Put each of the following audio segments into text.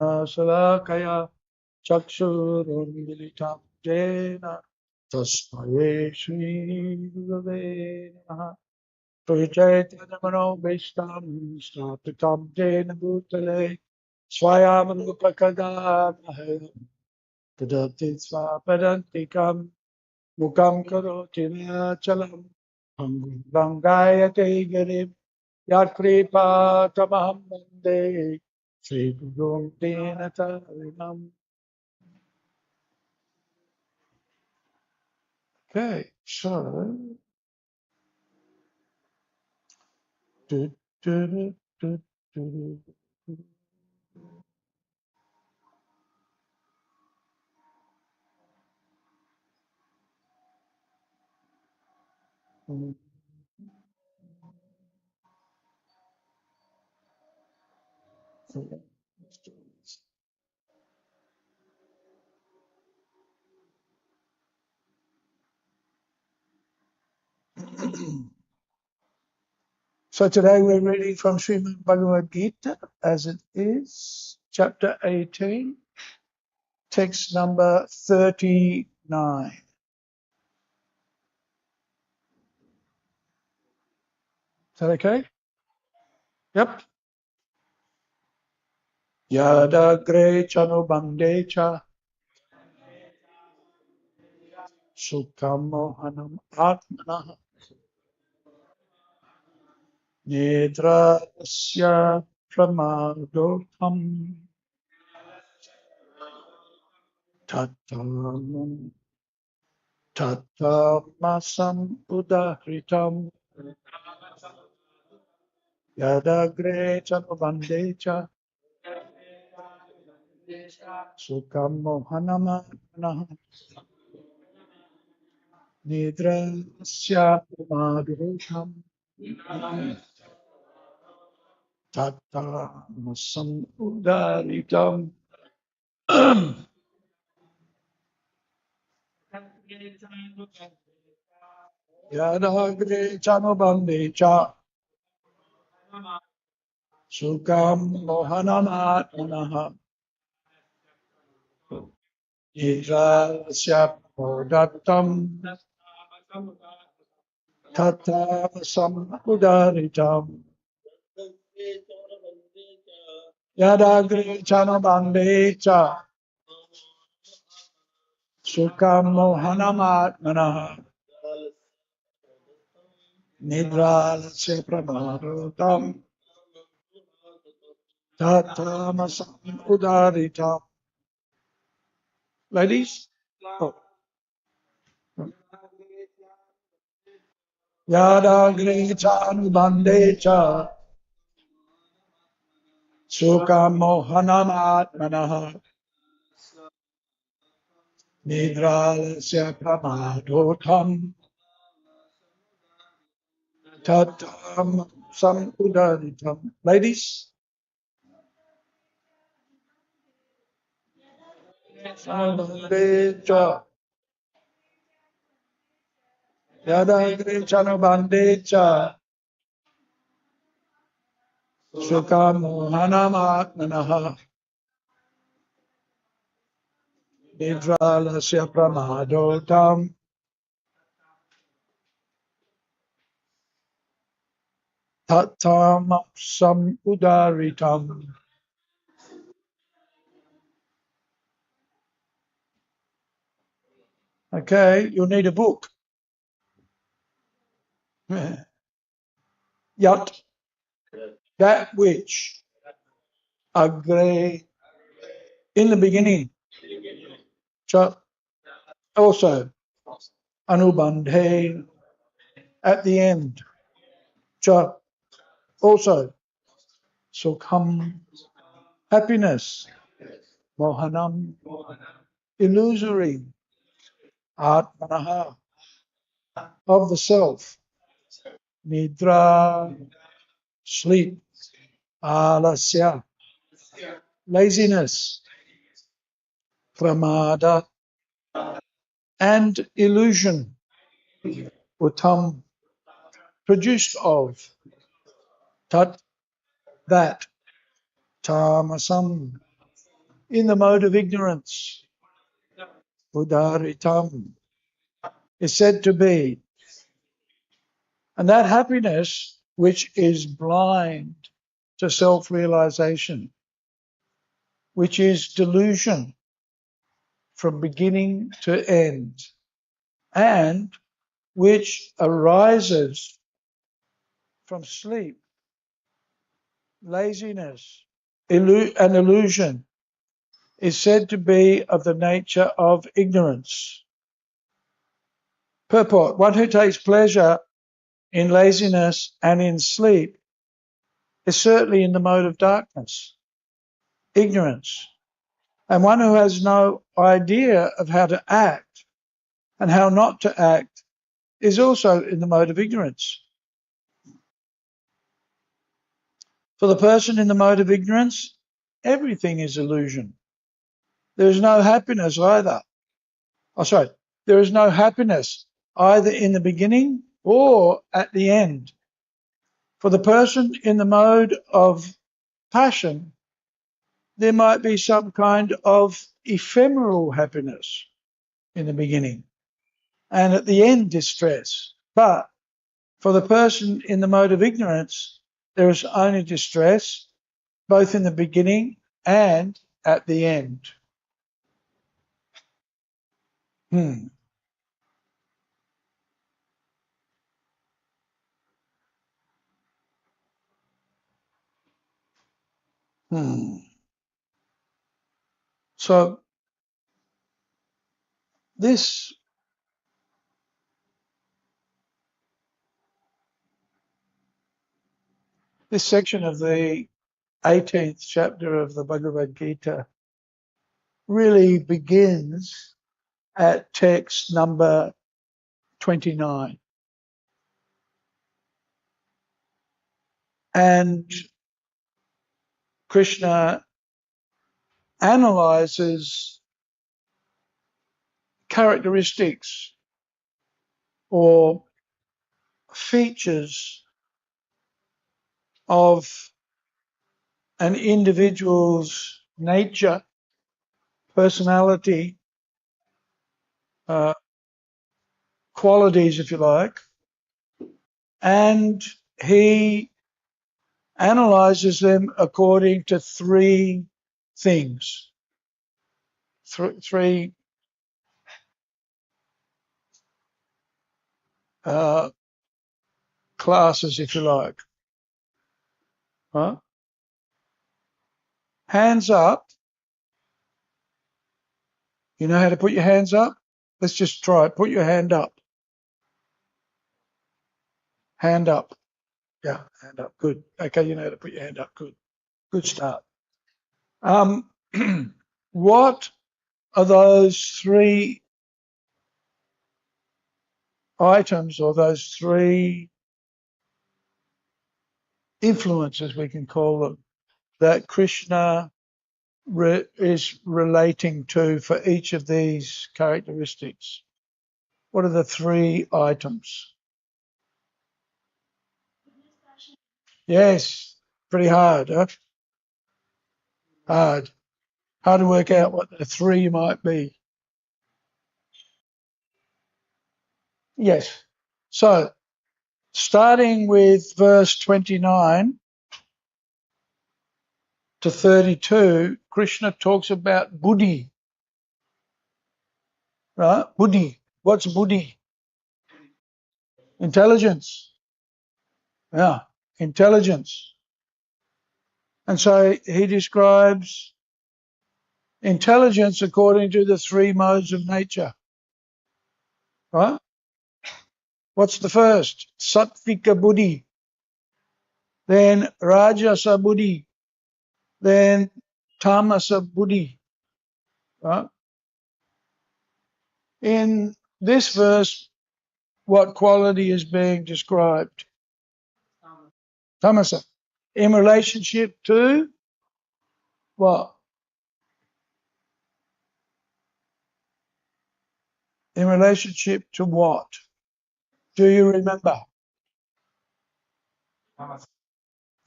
Salakaya Chakshurunmilitam Jena Tasmaye Shri Gurave Namaha Chaitanya Vishtam Snapitam Jena Bhutale Swayam Rupakadamahe Tadati Swapadantikam Mukam Karoti Vachalam Gangayate Garib Yakripa Tamaham Vande Sri Guru Dinatarinam. Okay, so do, do, do, do, do, do. So today we're reading from Srimad Bhagavad Gita as it is, chapter 18, text number 39. Is that okay? Yep. Yadagre chanubande cha sukam mohanam atmana nedrasya pramadokam tatam tatamasam udahritam yadagre chanubande cha sukam mohanam atmana nedrasya pramadokam tatamasam udahritam. Yadagre chanubande cha sukam mohanamatmanaha idrasya podattam tattavasam udaritam. Yadagre chanubande cha sukam mohanamatmanaha nidrasya pramadotam tattamasam udaritam. Ladies? Oh. Yadagre chanubande cha sukam mohanamatmanaha nidrasya pramadotam tatam samudaritam. Ladies? Sanbandecha yadagre chanubandeccha sukam mohanamatmanaha nidrasya pramadotam tatam samudaritam. Okay, you'll need a book. Yat, that which, agre, in the beginning, cha, also, anubandhe, at the end, cha, also, sukham, happiness, mohanam, illusory, atmanaha, of the self, nidra, sleep, alasya, laziness, pramada, and illusion, utam, produced of, tat, that, tamasam, in the mode of ignorance, udaritam, is said to be. And that happiness which is blind to self-realization, which is delusion from beginning to end, and which arises from sleep, laziness, and illusion, is said to be of the nature of ignorance. Purport: one who takes pleasure in laziness and in sleep is certainly in the mode of darkness, ignorance. And one who has no idea of how to act and how not to act is also in the mode of ignorance. For the person in the mode of ignorance, everything is illusion. There is no happiness either. There is no happiness either in the beginning or at the end. For the person in the mode of passion, there might be some kind of ephemeral happiness in the beginning and at the end distress. But for the person in the mode of ignorance, there is only distress, both in the beginning and at the end. Hmm. So this section of the 18th chapter of the Bhagavad Gita really begins at text number 29. And Krishna analyzes characteristics or features of an individual's nature, personality, qualities, if you like, and he analyzes them according to three things, three classes, if you like. Huh? Hands up. You know how to put your hands up? Let's just try it. Put your hand up. Hand up. Yeah, hand up. Good. Okay, you know how to put your hand up. Good. Good start. What are those three items or those three influences, we can call them, that Krishna is relating to for each of these characteristics? What are the three items? Yes, pretty hard, huh? Hard. Hard to work out what the three might be. Yes. So, starting with verse 29 to 32, Krishna talks about buddhi, right? Buddhi. What's buddhi? Intelligence. Yeah, intelligence. And so he describes intelligence according to the three modes of nature, right? What's the first? Sattvika buddhi, then rajasa buddhi, then tamasa buddhi, right? In this verse, what quality is being described? Tamasa. In relationship to what? In relationship to what? Do you remember?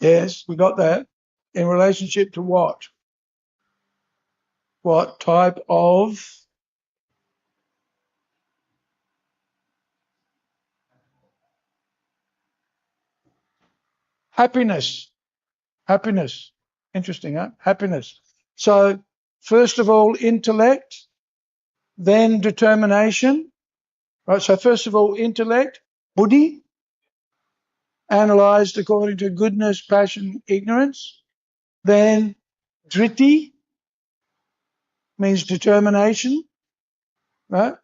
Yes, we got that. In relationship to what? what type of happiness? Happiness. Interesting, huh? Happiness. So, first of all, intellect, then determination. Right. So, first of all, intellect, buddhi, analyzed according to goodness, passion, ignorance. Then driti means determination, right?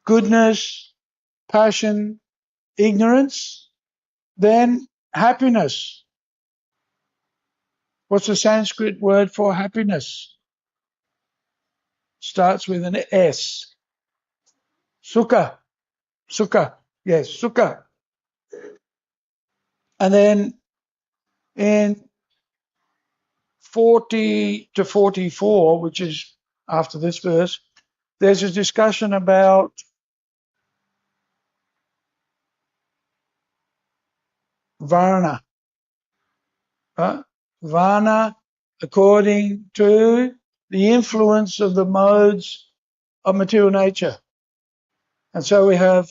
Goodness, passion, ignorance. Then happiness. What's the Sanskrit word for happiness? Starts with an S. Sukha. Sukha. Yes, sukha. And then in 40 to 44, which is after this verse, there's a discussion about varna. Varna according to the influence of the modes of material nature. And so we have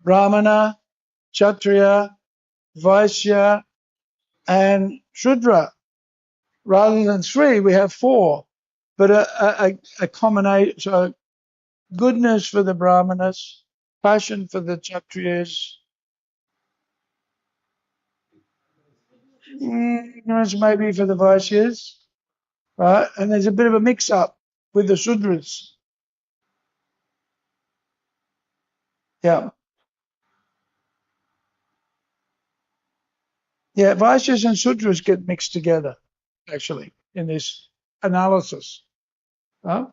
Brahmana, Kshatriya, Vaishya, and Shudra. Rather than three, we have four. But a combination, so goodness for the Brahmanas, passion for the Kshatriyas, ignorance maybe for the Vaishyas, right? And there's a bit of a mix-up with the Sudras. Yeah. Yeah, Vaishyas and Sudras get mixed together, actually, in this analysis. Right?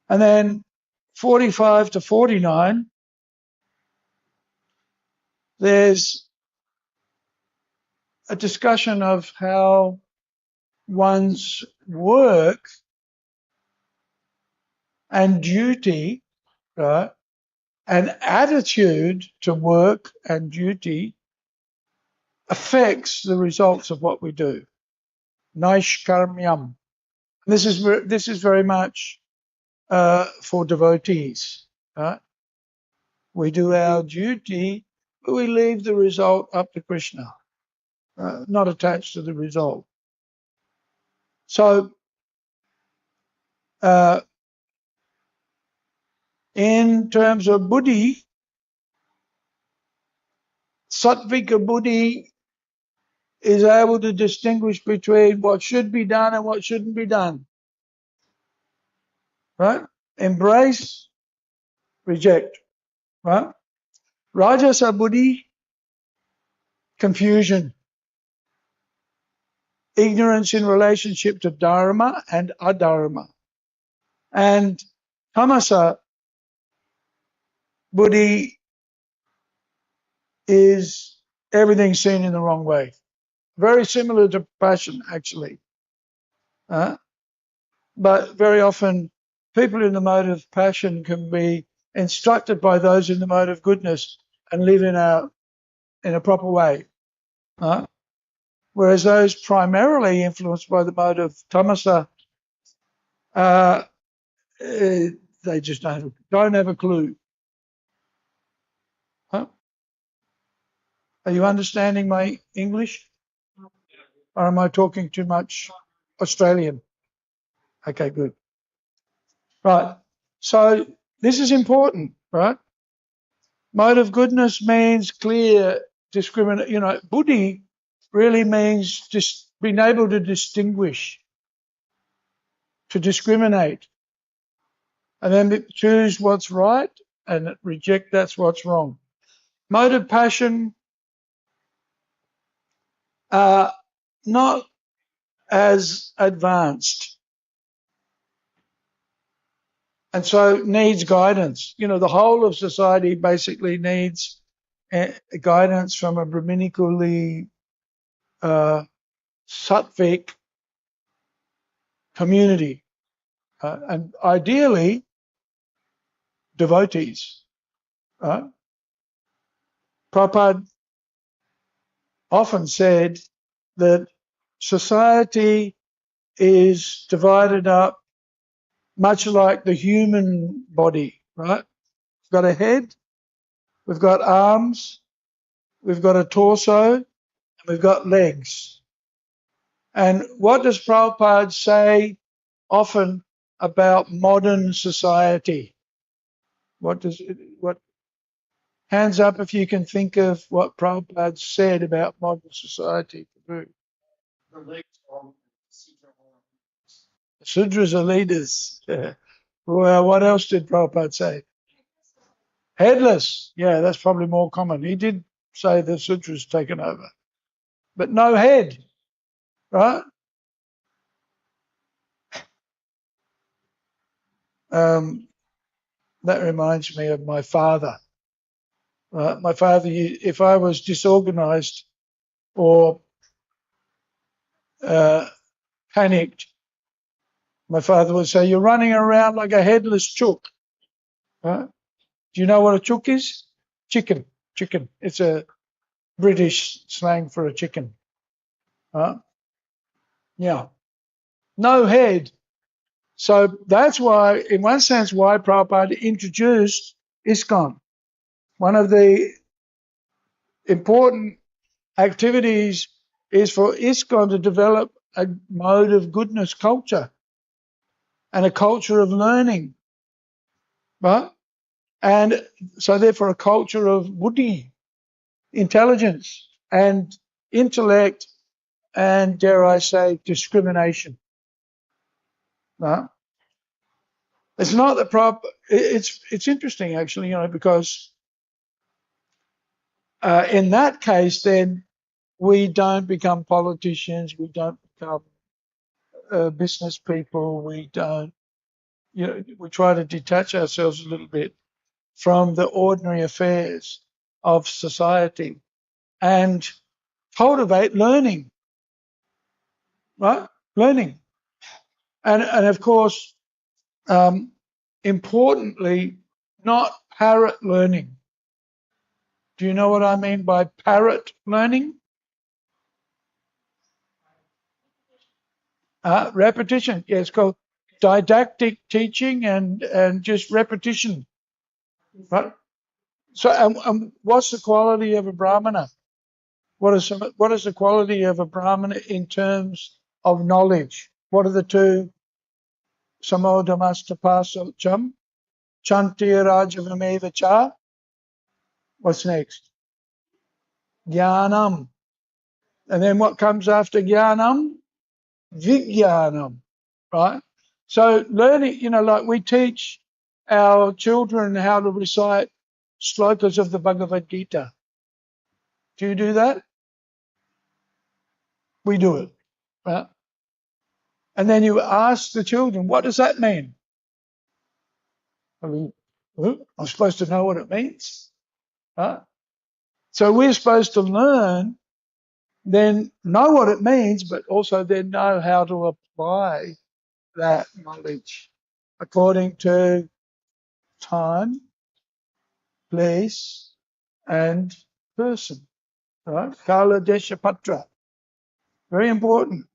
And then 45 to 49, there's a discussion of how one's work and duty, right, and attitude to work and duty affects the results of what we do. Naishkarmyam. This is very much for devotees. Right? We do our duty, but we leave the result up to Krishna, not attached to the result. So, in terms of buddhi, sattvika buddhi is able to distinguish between what should be done and what shouldn't be done. Right? Embrace, reject. Right? Rajasa buddhi, confusion, ignorance in relationship to dharma and adharma. And tamasa buddhi is everything seen in the wrong way. Very similar to passion, actually. But very often, people in the mode of passion can be instructed by those in the mode of goodness and live in a proper way. Whereas those primarily influenced by the mode of tamasa, they just don't have a clue. Are you understanding my English? Or am I talking too much Australian? Okay, good. Right. So this is important, right? Mode of goodness means clear discriminate. Buddhi really means just being able to distinguish, to discriminate, and then choose what's right and reject that's what's wrong. Mode of passion, not as advanced, and so needs guidance. The whole of society basically needs guidance from a Brahminically sattvic community, and ideally devotees. Prabhupada often said that society is divided up much like the human body, right? We've got a head, we've got arms, we've got a torso, and we've got legs. And what does Prabhupada say often about modern society? What hands up if you can think of what Prabhupada said about modern society. The Sudras are leaders. Well, what else did Prabhupada say? Headless. Yeah, that's probably more common. He did say the Sudras taken over. But no head, right? That reminds me of my father. My father, if I was disorganized or panicked, my father would say, "You're running around like a headless chook." Right? Do you know what a chook is? Chicken. Chicken. It's a British slang for a chicken. Right? Yeah. No head. So that's why, in one sense, why Prabhupada introduced ISKCON. One of the important activities is for ISKCON to develop a mode of goodness culture and a culture of learning, right? And so therefore a culture of buddhi, intelligence and intellect and, dare I say, discrimination. Right? It's not the it's interesting actually, because in that case then we don't become politicians, we don't become business people, we don't, we try to detach ourselves a little bit from the ordinary affairs of society and cultivate learning, right? Learning. And of course, importantly, not parrot learning. Do you know what I mean by parrot learning? Repetition. Yeah, it's called didactic teaching and just repetition. Right? So, what's the quality of a brahmana? What is the quality of a brahmana in terms of knowledge? What are the two? Samodhamastapasacham, chanti rajavameva cha. What's next? Jnanam. And then what comes after jnanam? Vijnanam. Right? So learning, like we teach our children how to recite slokas of the Bhagavad Gita. Do you do that? We do it. Right? And then you ask the children, what does that mean? I mean, I'm supposed to know what it means. Right? So we're supposed to learn, then know what it means, but also then know how to apply that knowledge according to time, place, and person. Right? Kala Desha Patra. Very important.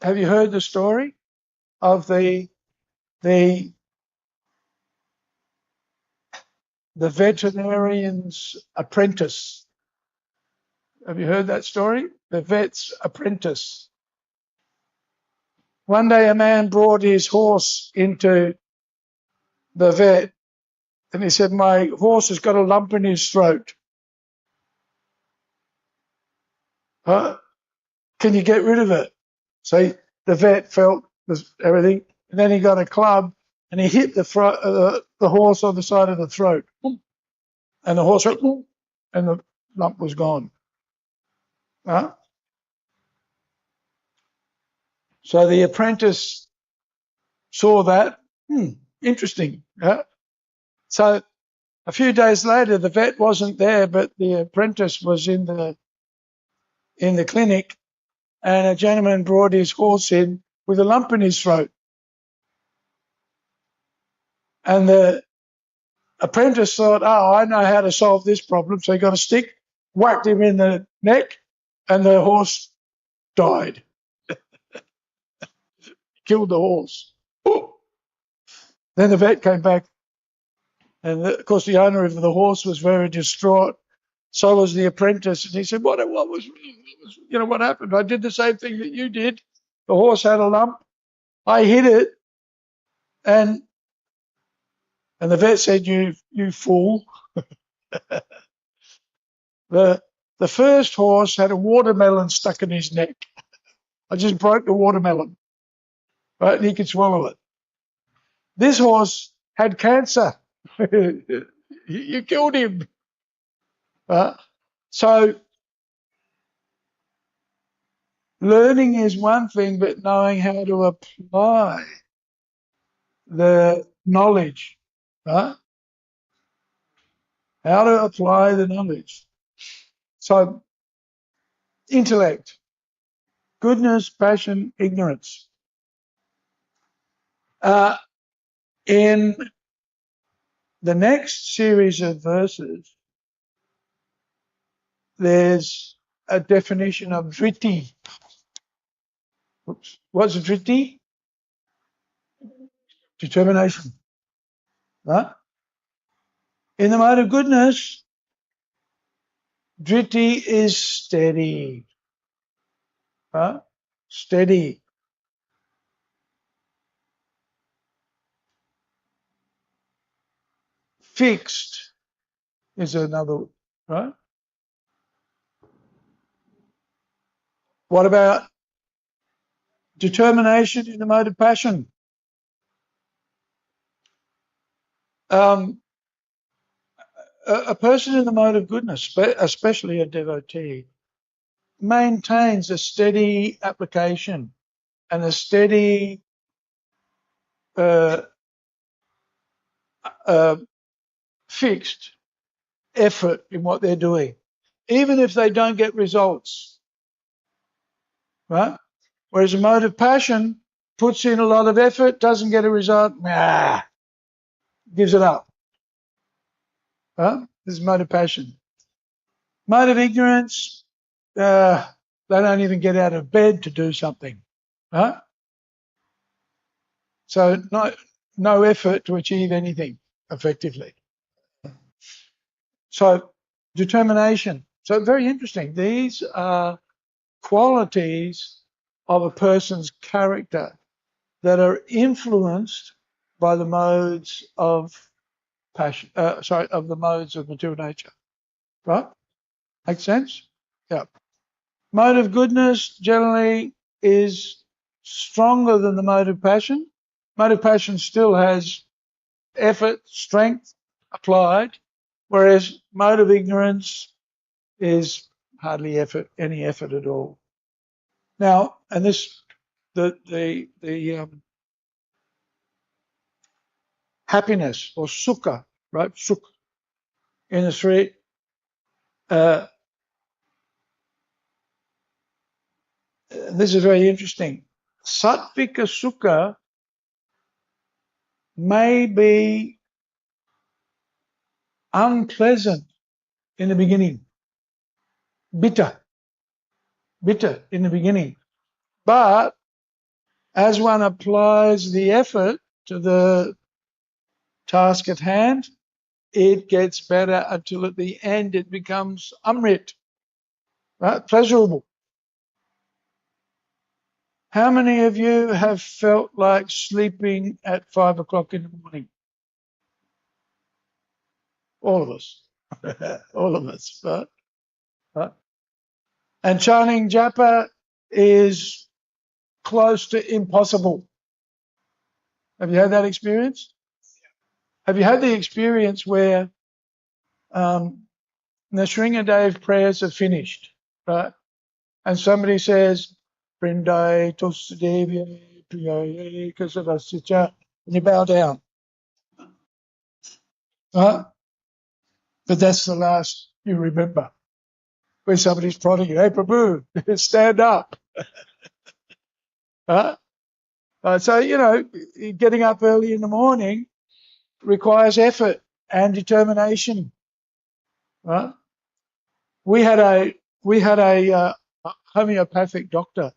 Have you heard the story of the veterinarian's apprentice? Have you heard that story? The vet's apprentice. One day a man brought his horse into the vet and he said, my horse has got a lump in his throat. Huh? Can you get rid of it? So the vet felt everything, and then he got a club and he hit the horse on the side of the throat. And the horse went, and the lump was gone. Huh? So the apprentice saw that. Interesting. Huh? So a few days later, the vet wasn't there, but the apprentice was in the clinic, and a gentleman brought his horse in with a lump in his throat. And the apprentice thought, oh, I know how to solve this problem. So he got a stick, whacked him in the neck, and the horse died. Killed the horse. Then the vet came back, and of course the owner of the horse was very distraught. So was the apprentice, and he said, "What was what happened? I did the same thing that you did. The horse had a lump. I hit it, and the vet said, "You fool." The first horse had a watermelon stuck in his neck. I just broke the watermelon, right? And he could swallow it. This horse had cancer. You killed him. So learning is one thing, but knowing how to apply the knowledge, right? How to apply the knowledge. So intellect, goodness, passion, ignorance. In the next series of verses, there's a definition of vritti. What's vritti? Determination. Right? In the mode of goodness, vritti is steady. Right? Steady. Fixed is another, right? What about determination in the mode of passion? A person in the mode of goodness, especially a devotee, maintains a steady application and a steady fixed effort in what they're doing, even if they don't get results, right? Whereas a mode of passion puts in a lot of effort, doesn't get a result, gives it up. Right? This is mode of passion. Mode of ignorance, they don't even get out of bed to do something. Right? So no effort to achieve anything effectively. So determination. So very interesting. These are qualities of a person's character that are influenced by the modes of passion. Of the modes of material nature. Right? Make sense? Yeah. Mode of goodness generally is stronger than the mode of passion. Mode of passion still has effort, strength applied, whereas mode of ignorance is hardly any effort at all. Now, and this, the happiness or sukha, right? Sukha in the three. This is very interesting. Sattvika sukha may be unpleasant in the beginning, bitter in the beginning. But as one applies the effort to the task at hand, it gets better until at the end it becomes amrit, right? Pleasurable. How many of you have felt like sleeping at 5 o'clock in the morning? All of us. All of us, right? Right? And chanting japa is close to impossible. Have you had that experience? Have you had the experience where the Sringadev prayers are finished, right? And somebody says, Vrindai Tosadevya Priyaye Kasavasya, and you bow down. Right? But that's the last you remember. When somebody's prodding you, hey Prabhu, stand up. Right? So, getting up early in the morning requires effort and determination. Right? We had a homeopathic doctor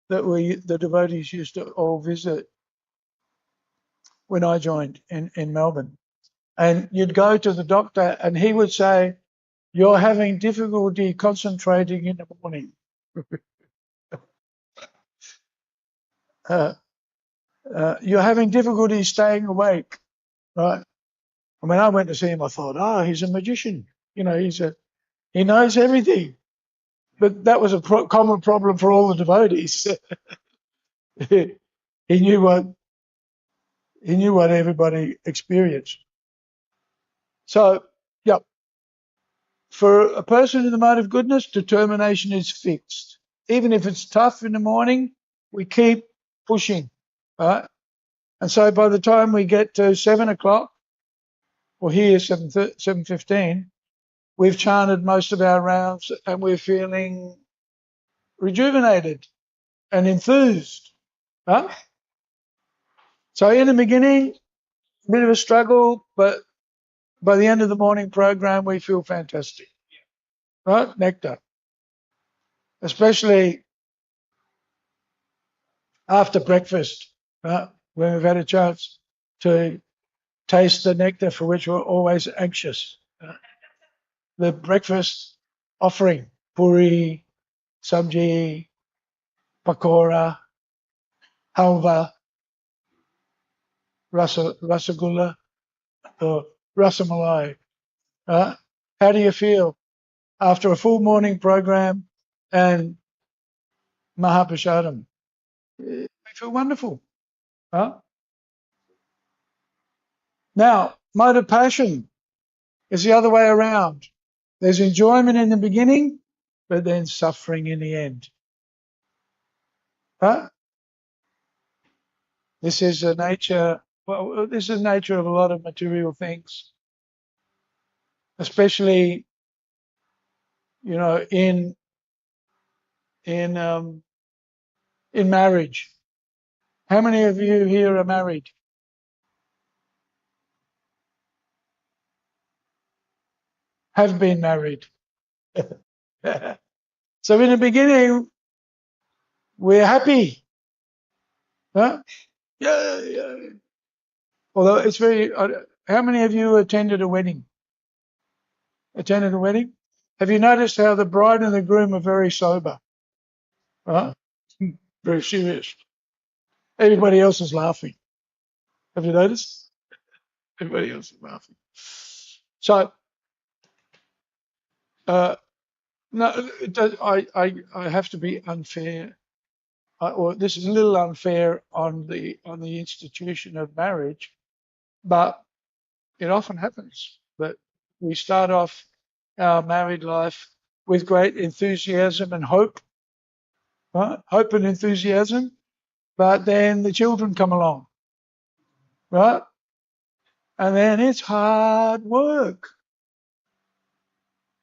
that the devotees used to all visit when I joined in Melbourne. And you'd go to the doctor and he would say, "You're having difficulty concentrating in the morning. You're having difficulty staying awake," right? And when I went to see him, I thought, "Oh, he's a magician. You know, he knows everything." But that was a common problem for all the devotees. he knew what everybody experienced. So, yeah, for a person in the mode of goodness, determination is fixed. Even if it's tough in the morning, we keep pushing, right? And so by the time we get to 7 o'clock, or here 7:15, we've chanted most of our rounds and we're feeling rejuvenated and enthused, right? So in the beginning, a bit of a struggle, but by the end of the morning program, we feel fantastic, right? Nectar, especially after breakfast, right? When we've had a chance to taste the nectar for which we're always anxious. The breakfast offering, puri, sabji, pakora, halva, rasagulla, or rasamalai. How do you feel after a full morning program and Mahaprashadam? We feel wonderful. Now, mode of passion is the other way around. There's enjoyment in the beginning, but then suffering in the end. This is the nature. Well, this is the nature of a lot of material things, especially, in in marriage. How many of you here are married? Have been married? So in the beginning, we're happy. Yeah. Although it's very. How many of you attended a wedding? Attended a wedding? Have you noticed how the bride and the groom are very sober? Right? Very serious. Everybody else is laughing. Have you noticed? Everybody else is laughing. So, no, I have to be unfair, or this is a little unfair on the institution of marriage, but it often happens that we start off our married life with great enthusiasm and hope, right? Hope and enthusiasm, but then the children come along, right? And then it's hard work,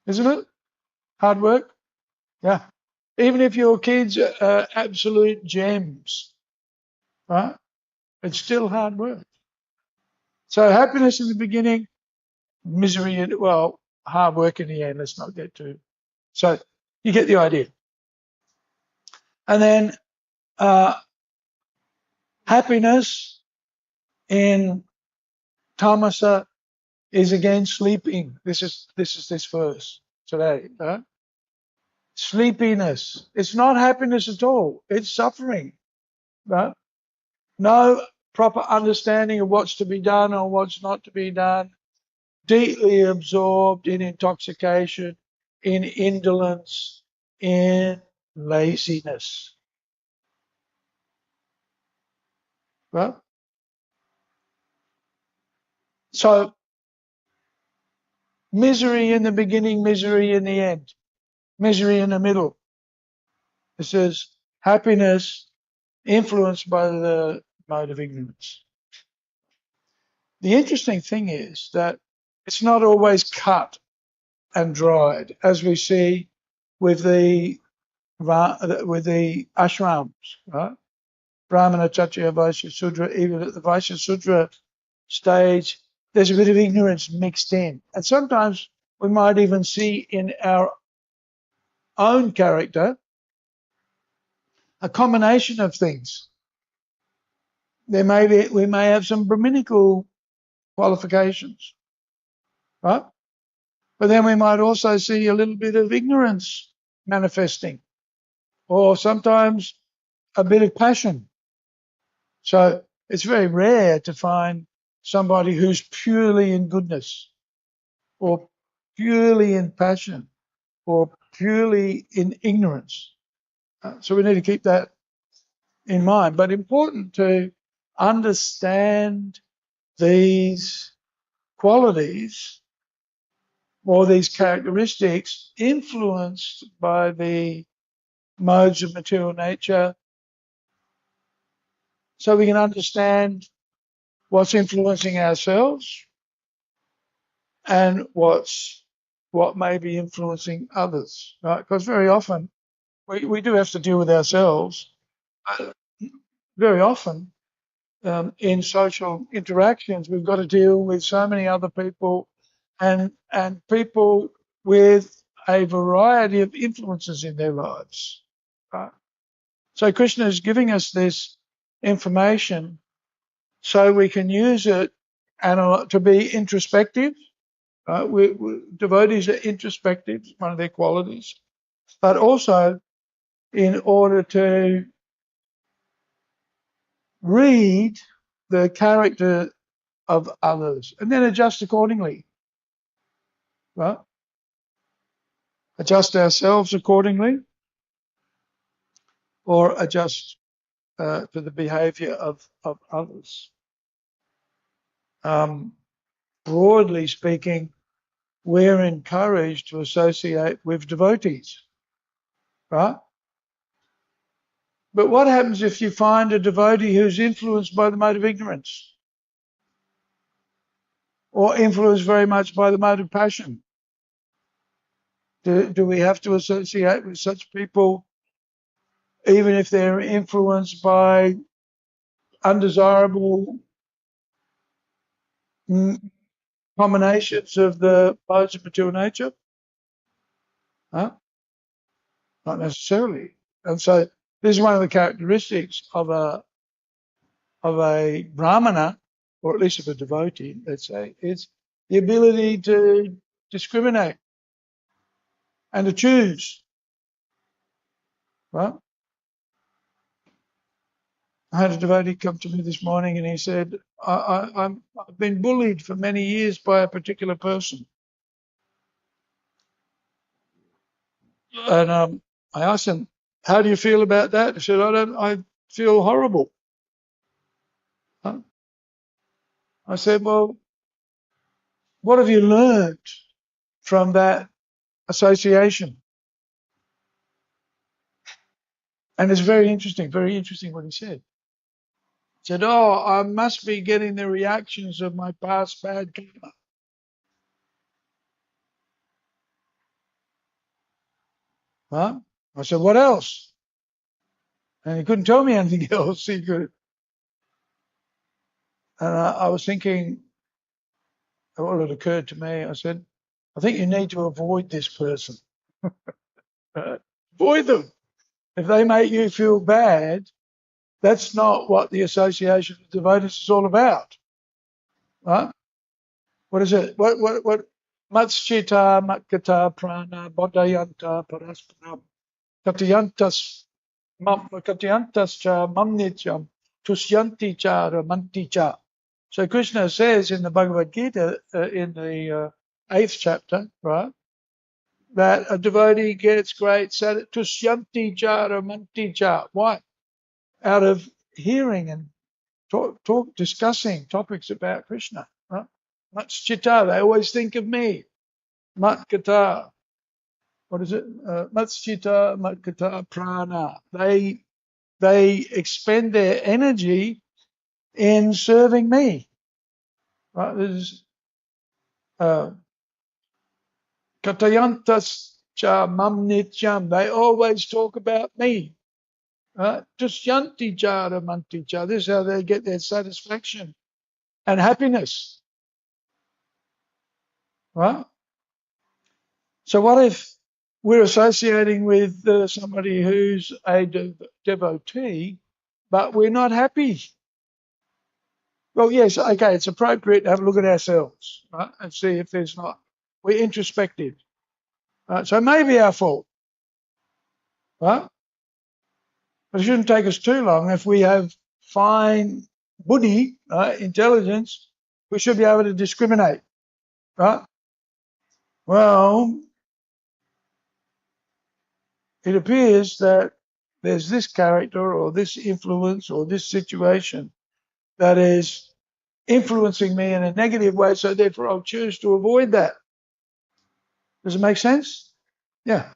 isn't it? Hard work, yeah. Even if your kids are absolute gems, right? It's still hard work. So happiness in the beginning, misery, hard work in the end. Let's not get too. So you get the idea. And then happiness in tamasa is again sleeping. This is this verse today. Sleepiness. It's not happiness at all. It's suffering. Right? No proper understanding of what's to be done or what's not to be done. Deeply absorbed in intoxication, in indolence, in laziness. Right? So misery in the beginning, misery in the end, misery in the middle. This is happiness influenced by the mode of ignorance. The interesting thing is that it's not always cut and dried, as we see with the ashrams, right? Brahmana, Kshatriya, Vaishya, Sudra. Even at the Vaishya Sudra stage, there's a bit of ignorance mixed in, and sometimes we might even see in our own character a combination of things. We may have some Brahminical qualifications, right? But then we might also see a little bit of ignorance manifesting, or sometimes a bit of passion. So it's very rare to find somebody who's purely in goodness, or purely in passion, or purely in ignorance. So we need to keep that in mind. But important to understand these qualities or these characteristics influenced by the modes of material nature, so we can understand what's influencing ourselves and what may be influencing others, right? Because very often we do have to deal with ourselves. Very often in social interactions, we've got to deal with so many other people and people with a variety of influences in their lives. Right? So Krishna is giving us this information so we can use it and to be introspective. Devotees are introspective, it's one of their qualities, but also in order to read the character of others and then adjust accordingly. Right? Adjust ourselves accordingly, or adjust to the behavior of others. Broadly speaking, we're encouraged to associate with devotees, right? But what happens if you find a devotee who's influenced by the mode of ignorance, or influenced very much by the mode of passion? Do we have to associate with such people even if they're influenced by undesirable combinations of the modes of material nature? Huh? Not necessarily. And so this is one of the characteristics of a brahmana, or at least of a devotee, let's say, is the ability to discriminate and to choose. Right? I had a devotee come to me this morning and he said, I've been bullied for many years by a particular person. And I asked him, how do you feel about that? He said, I feel horrible. Huh? I said, well, what have you learned from that association? And it's very interesting what he said. He said, oh, I must be getting the reactions of my past bad karma. Huh? I said, what else? And he couldn't tell me anything else. He could. And I was thinking, what had occurred to me, I said, I think you need to avoid this person. Avoid them. If they make you feel bad, that's not what the association of devotees is all about. Right? What is it? What? Matschita, matkata, prana, bodhayanta, parasparam, katyantas cha mamnityam, tusyanti cha ramanti cha. So Krishna says in the Bhagavad Gita, in the 8th chapter, right, that a devotee gets great tusyanti cha ramanti cha. Why? Out of hearing and discussing topics about Krishna. Right? Matschita, they always think of me. Matkata, what is it? Matschita, matkata, prana. They expend their energy in serving me. Right? This is Katayantas cha mam nityam. They always talk about me. Tusyanti cha ramanti cha. This is how they get their satisfaction and happiness. Right? So what if we're associating with somebody who's a devotee, but we're not happy. Well, yes, okay, it's appropriate to have a look at ourselves, right, and see if there's not. We're introspective, right? So it may be our fault, right? But it shouldn't take us too long. If we have fine buddhi, right, intelligence, we should be able to discriminate, right? Well, it appears that there's this character or this influence or this situation that is influencing me in a negative way, so therefore I'll choose to avoid that. Does it make sense? Yeah.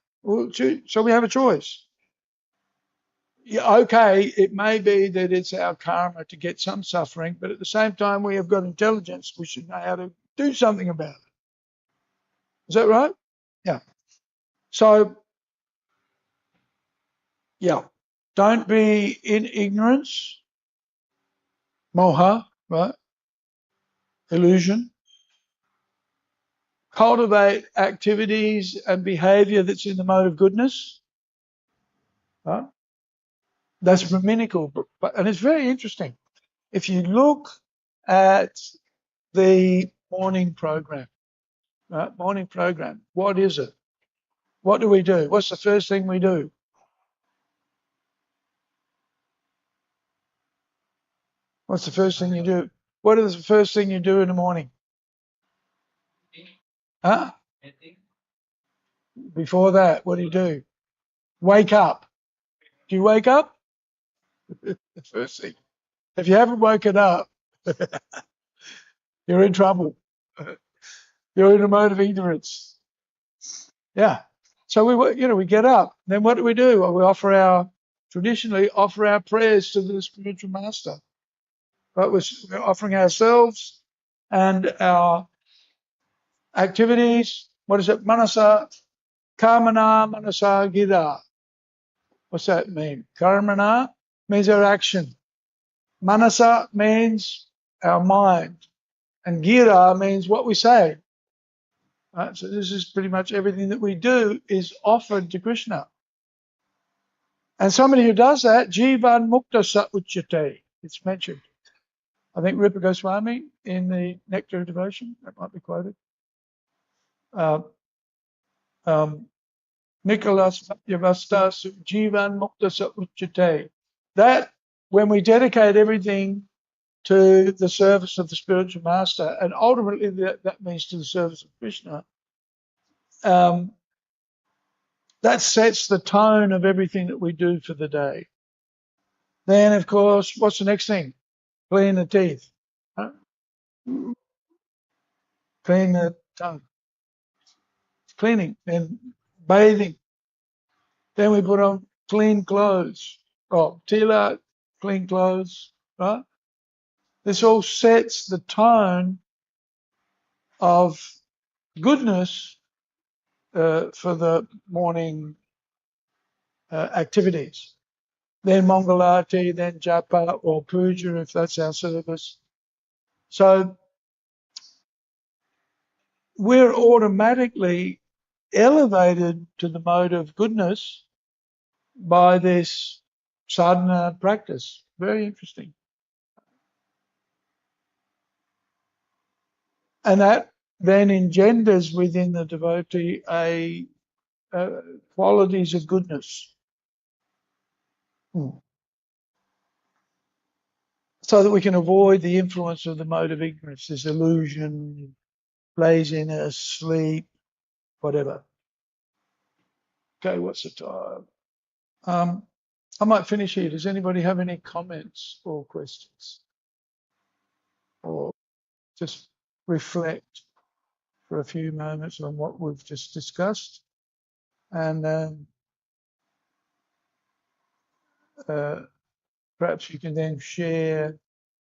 So we have a choice. Yeah, okay, it may be that it's our karma to get some suffering, but at the same time, we have got intelligence. We should know how to do something about it. Is that right? Yeah. So, yeah, don't be in ignorance, moha, right? Illusion. Cultivate activities and behavior that's in the mode of goodness, right? That's Brahminical, and it's very interesting. If you look at the morning program, right? Morning program, what is it? What do we do? What's the first thing we do? What's the first thing you do? What is the first thing you do in the morning? Huh? Before that, what do? Wake up. Do you wake up? The first thing. If you haven't woken up, you're in trouble. You're in a mode of ignorance. Yeah. So we get up. Then what do? Well, we traditionally offer our prayers to the spiritual master. But we're offering ourselves and our activities. What is it? Manasa, Karmana, Manasa, Gira. What's that mean? Karmana means our action. Manasa means our mind. And Gira means what we say. Right? So this is pretty much everything that we do is offered to Krishna. And somebody who does that, Jivan Mukta Sa Uchyate, it's mentioned. I think Rupa Goswami in the Nectar of Devotion, that might be quoted. Nicholas Yavastas Jivan Mukta Sa Uchyate. That when we dedicate everything to the service of the spiritual master, and ultimately that means to the service of Krishna, that sets the tone of everything that we do for the day. Then, of course, what's the next thing? Clean the teeth. Huh? Clean the tongue. Cleaning and bathing. Then we put on clean clothes. Oh, tila, clean clothes, right? This all sets the tone of goodness for the morning activities. Then Mangalati, then Japa or Puja if that's our service. So we're automatically elevated to the mode of goodness by this sadhana practice. Very interesting. And that then engenders within the devotee qualities of goodness. So that we can avoid the influence of the mode of ignorance, this illusion, laziness, sleep, whatever. Okay, what's the time? I might finish here. Does anybody have any comments or questions? Or just reflect for a few moments on what we've just discussed. And perhaps you can then share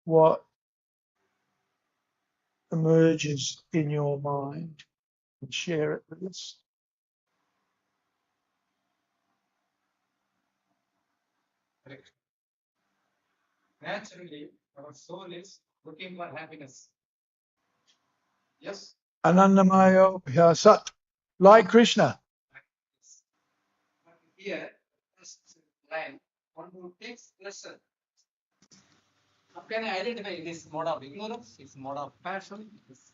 what emerges in your mind and share it with us. Naturally, our soul is looking for happiness. Yes. Anandamayo Bhyasat, like Krishna. here, first line, one who takes pleasure. How can I identify this mode of ignorance? It's mode of passion. It's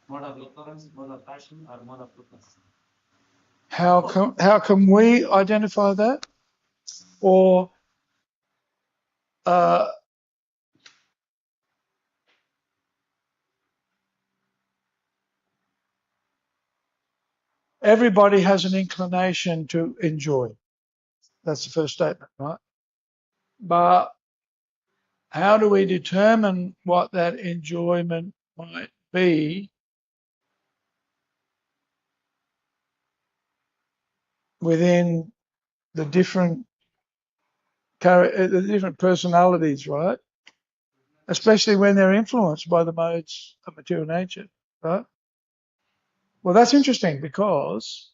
mode of ignorance, mode of passion, or mode of goodness. How can we identify that? Or everybody has an inclination to enjoy. That's the first statement, right? But how do we determine what that enjoyment might be within the different personalities, right? Especially when they're influenced by the modes of material nature, right? Well, that's interesting because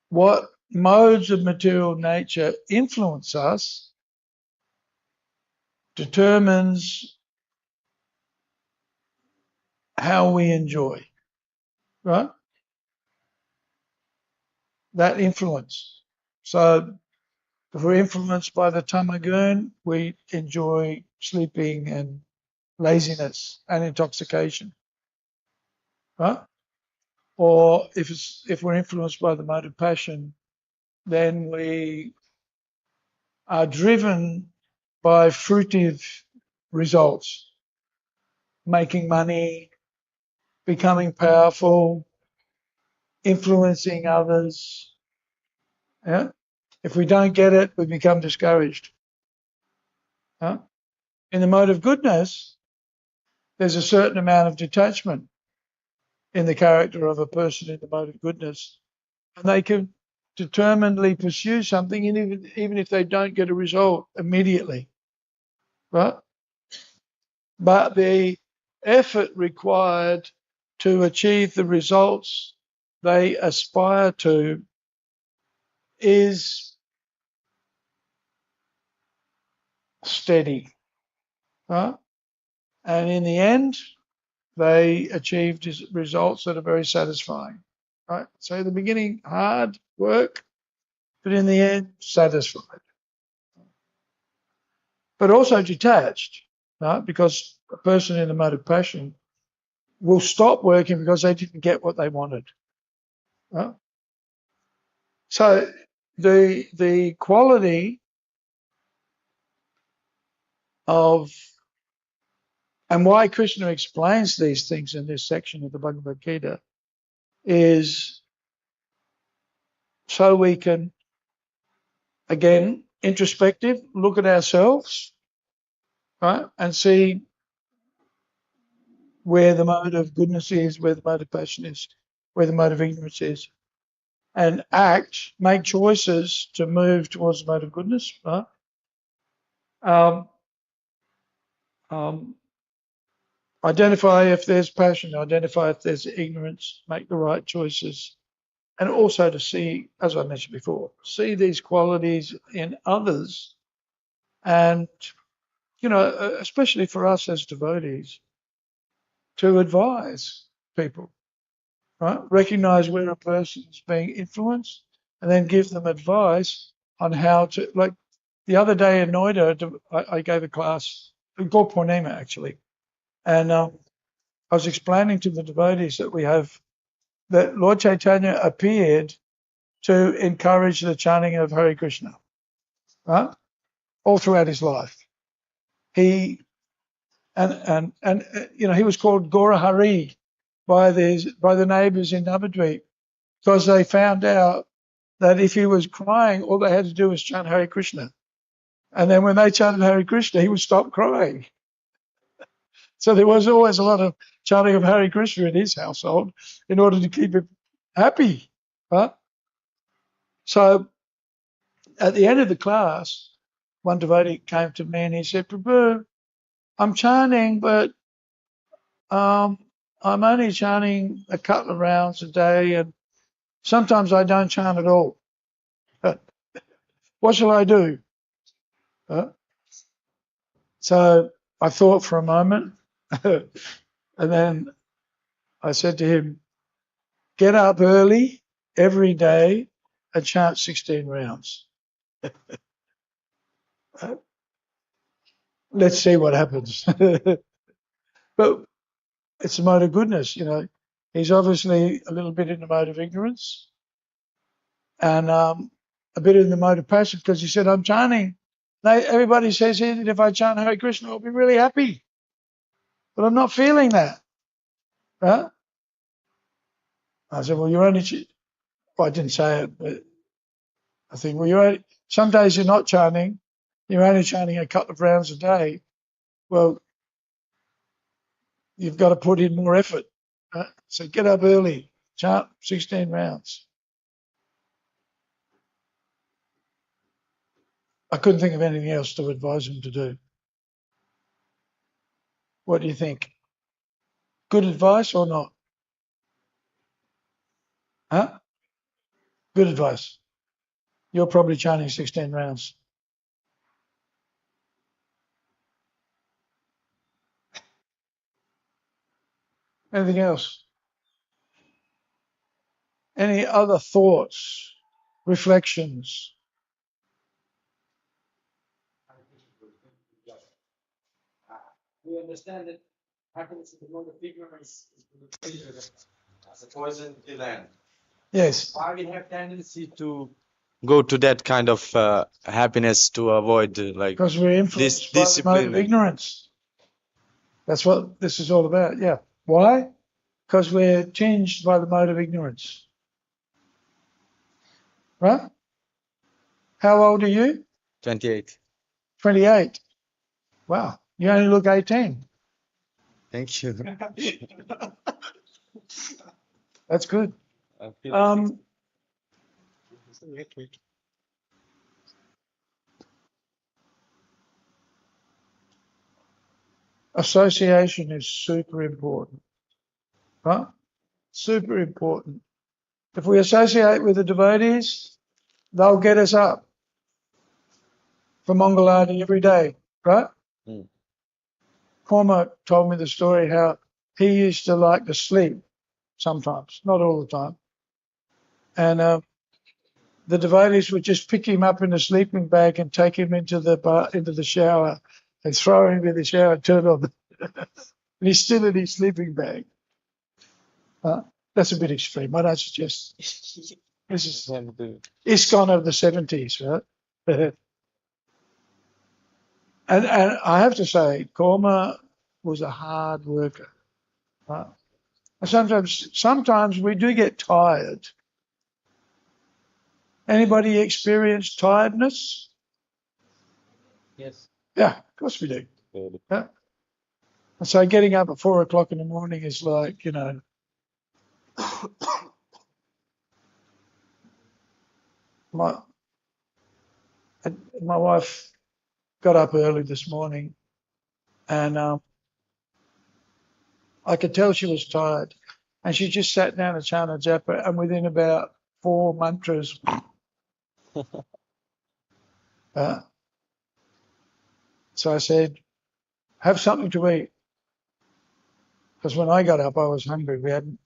what modes of material nature influence us determines how we enjoy, right? That influence. So if we're influenced by the tamagun, we enjoy sleeping and laziness and intoxication, right? Or if we're influenced by the mode of passion, then we are driven by fruitive results, making money, becoming powerful, influencing others. Yeah? If we don't get it, we become discouraged. Yeah? In the mode of goodness, there's a certain amount of detachment in the character of a person in the mode of goodness, and they can determinedly pursue something, even if they don't get a result immediately, right? But the effort required to achieve the results they aspire to is steady, right? And in the end, they achieved results that are very satisfying, right? So in the beginning, hard work, but in the end, satisfied. But also detached, right? Because a person in a mode of passion will stop working because they didn't get what they wanted, right? So the quality of, and why Krishna explains these things in this section of the Bhagavad Gita is so we can, again, introspective, look at ourselves, right, and see where the mode of goodness is, where the mode of passion is, where the mode of ignorance is, and act, make choices to move towards the mode of goodness, right? Um, um, identify if there's passion, identify if there's ignorance, make the right choices, and also to see, as I mentioned before, see these qualities in others, and especially for us as devotees, to advise people, right? Recognize where a person is being influenced, and then give them advice on how to. Like the other day in Noida, I gave a class, Gaur Purnima actually, and I was explaining to the devotees that Lord Chaitanya appeared to encourage the chanting of Hare Krishna, right? All throughout his life. He he was called Gora Hari by the neighbours in Navadvip because they found out that if he was crying, all they had to do was chant Hare Krishna. And then when they chanted Hare Krishna, he would stop crying. So there was always a lot of chanting of Hare Krishna in his household in order to keep him happy, right? So at the end of the class, one devotee came to me and he said, Prabhu, I'm chanting, but I'm only chanting a couple of rounds a day, and sometimes I don't chant at all. What shall I do? So I thought for a moment, and then I said to him, get up early every day and chant 16 rounds. Let's see what happens. But it's a mode of goodness, you know. He's obviously a little bit in the mode of ignorance and a bit in the mode of passion, because he said, I'm chanting. Everybody says here that if I chant Hare Krishna, I'll be really happy. But I'm not feeling that. Right? I said, well, you're only, well, I didn't say it, but I think, well, some days you're not chanting, you're only chanting a couple of rounds a day. Well, you've got to put in more effort. Right? So get up early, chant 16 rounds. I couldn't think of anything else to advise him to do. What do you think? Good advice or not? Huh? Good advice. You're probably chanting 16 rounds. Anything else? Any other thoughts, reflections? We understand that happiness is the mode of ignorance as a poison to land. Yes. Why we have tendency to go to that kind of happiness to avoid Because we're influenced by the mode of ignorance. That's what this is all about. Yeah. Why? Because we're changed by the mode of ignorance. Right? How old are you? 28. 28. Wow. You only look 18. Thank you. That's good. Association is super important. Right? Super important. If we associate with the devotees, they'll get us up for Mangalarti every day, right? Mm. Cormac told me the story how he used to like to sleep sometimes, not all the time. And the devotees would just pick him up in a sleeping bag and take him into the shower and throw him in the shower, turn on the and he's still in his sleeping bag. That's a bit extreme. I don't suggest this is ISKCON of the 70s, right? And I have to say, Korma was a hard worker. Right? Sometimes we do get tired. Anybody experience tiredness? Yes. Yeah, of course we do. Yeah. And so getting up at 4 o'clock in the morning is like, you know, my wife got up early this morning and I could tell she was tired. And she just sat down and chanted japa, and within about 4 mantras, so I said, have something to eat. Because when I got up, I was hungry. We hadn't,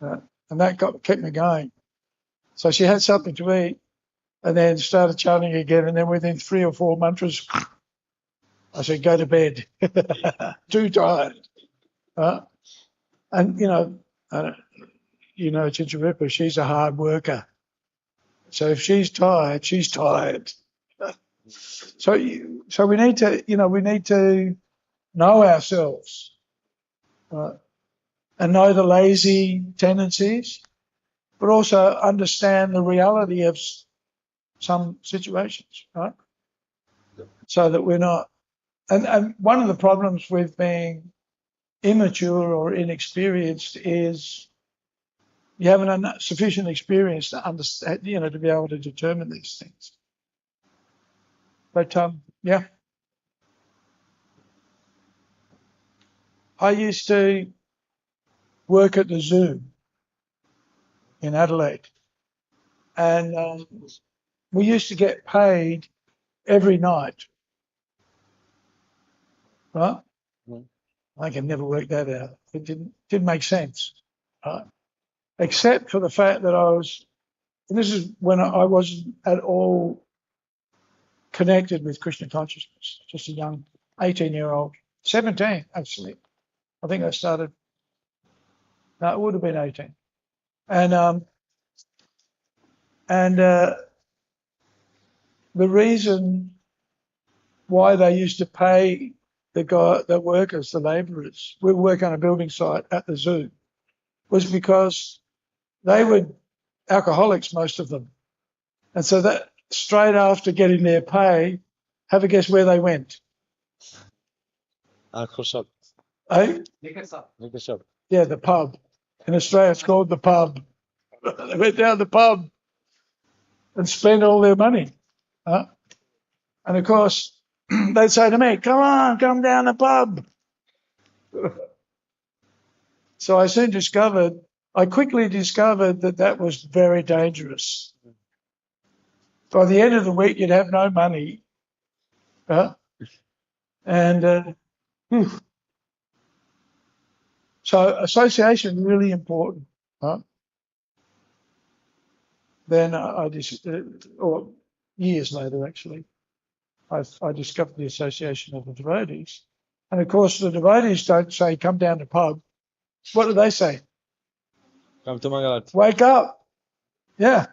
and that kept me going. So she had something to eat and then started chanting again. And then within 3 or 4 mantras, I said, go to bed. Too tired. And, you know, Chicharipa, she's a hard worker. So if she's tired, she's tired. So we need to know ourselves, and know the lazy tendencies, but also understand the reality of some situations, right? So that we're not. And one of the problems with being immature or inexperienced is you haven't sufficient experience to understand, to be able to determine these things. But yeah, I used to work at the zoo in Adelaide, and we used to get paid every night, right? I can never work that out. It didn't make sense, right? except for the fact that this is when I wasn't at all connected with Krishna consciousness, just a young 18-year-old, 17 actually. I think I started, no, it would have been 18. And the reason why they used to pay the workers, the labourers, we work on a building site at the zoo, was because they were alcoholics, most of them. And so that straight after getting their pay, have a guess where they went? Alcohol shop. Eh? Liquor shop. Liquor shop. Yeah, the pub. In Australia, it's called the pub. They went down the pub and spent all their money. Huh? And of course, they'd say to me, come on, come down the pub. So I quickly discovered that was very dangerous. By the end of the week, you'd have no money. And so association really important. Then or years later actually, I discovered the association of the devotees. And of course, the devotees don't say, come down to pub. What do they say? Come to my God. Wake up. Yeah.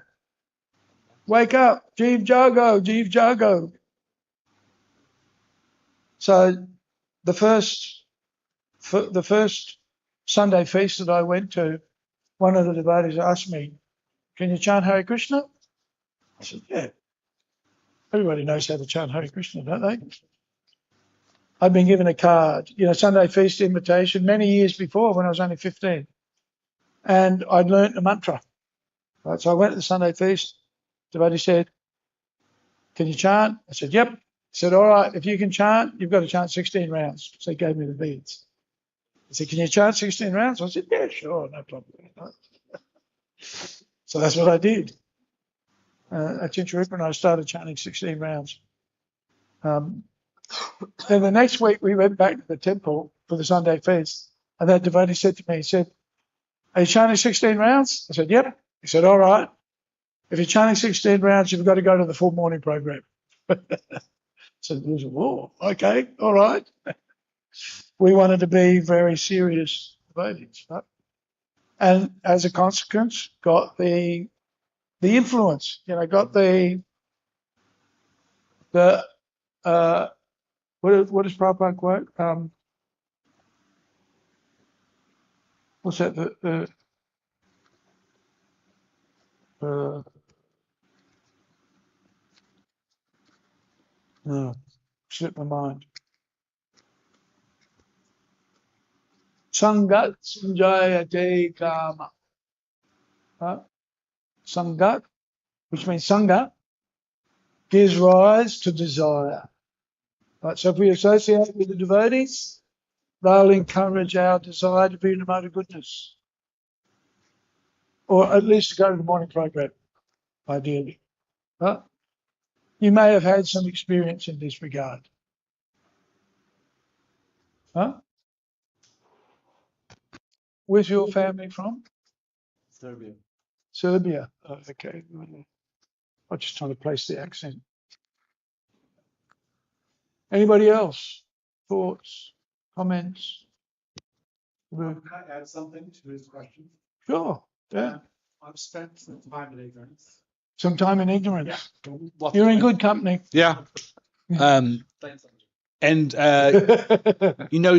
Wake up. Jeev Jago, Jeev Jago. So the first Sunday feast that I went to, one of the devotees asked me, can you chant Hare Krishna? I said, yeah. Everybody knows how to chant Hare Krishna, don't they? I'd been given a card, Sunday feast invitation many years before when I was only 15. And I'd learnt the mantra. Right, so I went to the Sunday feast. Devotee said, can you chant? I said, yep. He said, all right, if you can chant, you've got to chant 16 rounds. So he gave me the beads. He said, can you chant 16 rounds? I said, yeah, sure, no problem. So that's what I did. At Chincharipa, and I started chanting 16 rounds. Then the next week we went back to the temple for the Sunday feast, and that devotee said to me, he said, are you chanting 16 rounds? I said, yep. He said, all right. If you're chanting 16 rounds, you've got to go to the full morning program. So whoa, okay, all right. We wanted to be very serious devotees, right? And as a consequence, got the influence, got the what does Prabhupada quote? What's that? No, slipped my mind. Sangat Sanjayate Kama. Sangat, which means Sangha, gives rise to desire. Right, so if we associate with the devotees, they'll encourage our desire to be in the mode of goodness. Or at least to go to the morning program, ideally. Right? You may have had some experience in this regard. Huh? Where's your family from? Serbia. Serbia. Oh, okay. I'm just trying to place the accent. Anybody else? Thoughts? Comments? Can I add something to his question? Sure. Yeah. I've spent some time in ignorance. Some time in ignorance. Yeah. You're in good company. Yeah. And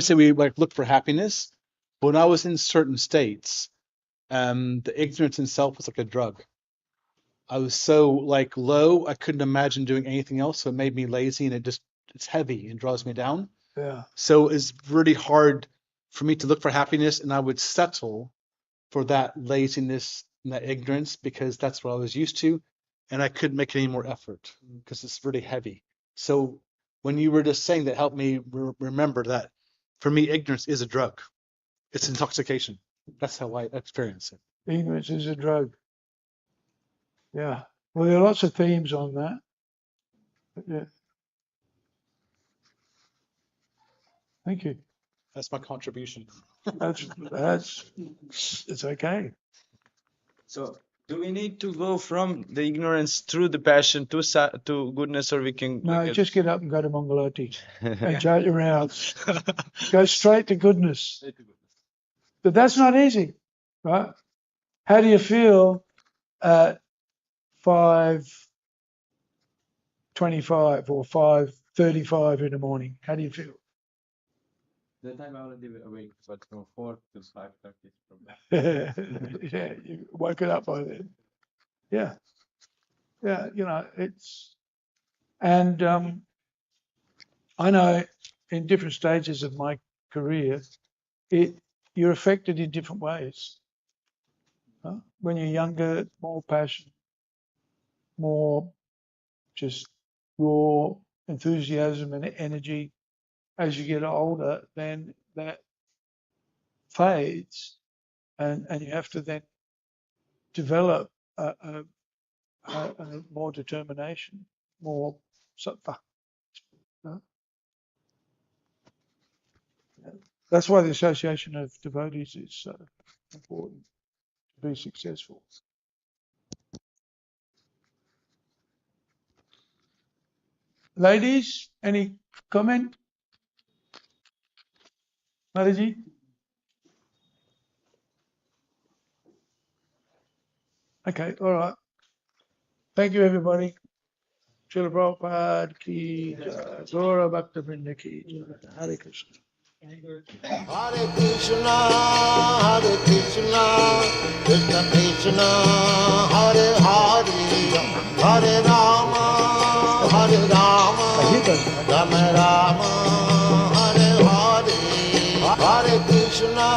say we look for happiness. When I was in certain states, the ignorance itself was like a drug. I was so low, I couldn't imagine doing anything else. So it made me lazy, and it's heavy and draws me down. Yeah. So it's really hard for me to look for happiness, and I would settle for that laziness and that ignorance because that's what I was used to, and I couldn't make any more effort because it's really heavy. So when you were just saying that, helped me remember that for me, ignorance is a drug. It's intoxication. That's how I experience it. Ignorance is a drug. Yeah. Well, there are lots of themes on that. But yeah. Thank you. That's my contribution. It's okay. So, do we need to go from the ignorance through the passion to goodness, or we can? No, just get up and go to Mangaloti and chant your rounds. Go straight to goodness. But that's not easy, right? How do you feel at 5:25 or 5:35 in the morning? How do you feel? That time I already awake, but from 4 to 5:30 Yeah, you woke it up by then. Yeah, yeah, it's, and I know in different stages of my career, you're affected in different ways. Huh? When you're younger, more passion, more just raw enthusiasm and energy. As you get older, then that fades, and you have to then develop a more determination, more sattva. Huh? That's why the association of devotees is so important to be successful. Ladies, any comment? Mataji? Okay, all right. Thank you, everybody. Srila Prabhupada ki jai. Gaura Bhakta Vrinda ki jai. Hare Krishna. Hare Krishna, Krishna Krishna, Hare Hare, Hare Rama, Rama Rama, Hare Hare, Hare Krishna.